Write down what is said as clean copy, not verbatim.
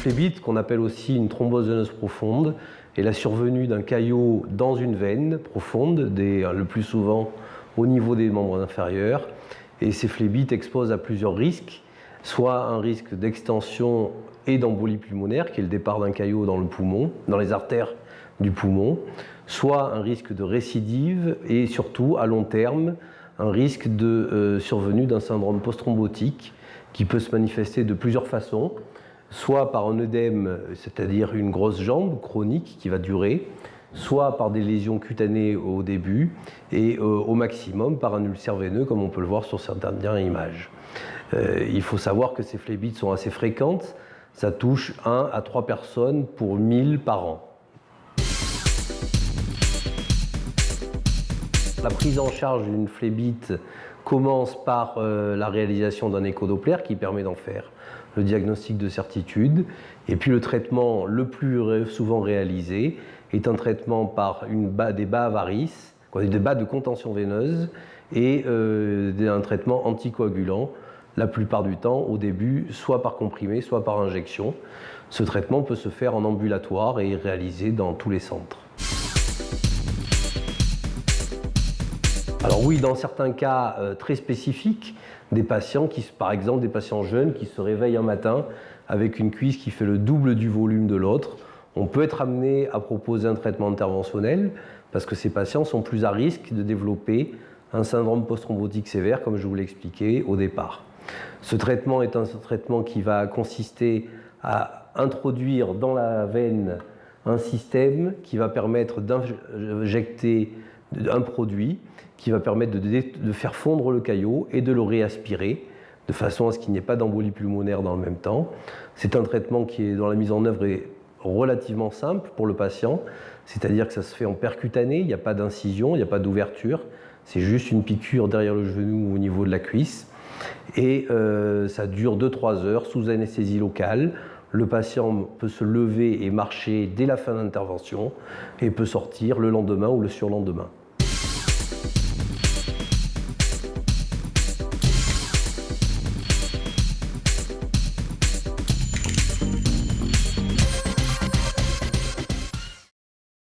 phlébite, qu'on appelle aussi une thrombose veineuse profonde, est la survenue d'un caillot dans une veine profonde, le plus souvent au niveau des membres inférieurs. Et ces phlébites exposent à plusieurs risques, soit un risque d'extension et d'embolie pulmonaire, qui est le départ d'un caillot dans le poumon, dans les artères du poumon, soit un risque de récidive et surtout, à long terme, un risque de survenue d'un syndrome post-thrombotique qui peut se manifester de plusieurs façons, soit par un œdème, c'est-à-dire une grosse jambe chronique qui va durer, soit par des lésions cutanées au début et au maximum par un ulcère veineux, comme on peut le voir sur certaines images. Il faut savoir que ces phlébites sont assez fréquentes, ça touche 1 à 3 personnes pour 1000 par an. La prise en charge d'une phlébite commence par la réalisation d'un échodoppler qui permet d'en faire le diagnostic de certitude. Et puis le traitement le plus souvent réalisé est un traitement par des bas varices, des bas de contention veineuse et un traitement anticoagulant, la plupart du temps au début, soit par comprimé, soit par injection. Ce traitement peut se faire en ambulatoire et est réalisé dans tous les centres. Alors oui, dans certains cas très spécifiques, des patients par exemple des patients jeunes qui se réveillent un matin avec une cuisse qui fait le double du volume de l'autre, on peut être amené à proposer un traitement interventionnel parce que ces patients sont plus à risque de développer un syndrome post-thrombotique sévère, comme je vous l'ai expliqué au départ. Ce traitement est un traitement qui va consister à introduire dans la veine un système qui va permettre d'injecter un produit qui va permettre de faire fondre le caillot et de le réaspirer de façon à ce qu'il n'y ait pas d'embolie pulmonaire dans le même temps. C'est un traitement dont la mise en œuvre est relativement simple pour le patient, c'est-à-dire que ça se fait en percutané, il n'y a pas d'incision, il n'y a pas d'ouverture, c'est juste une piqûre derrière le genou au niveau de la cuisse et ça dure 2-3 heures sous anesthésie locale. Le patient peut se lever et marcher dès la fin de l'intervention et peut sortir le lendemain ou le surlendemain.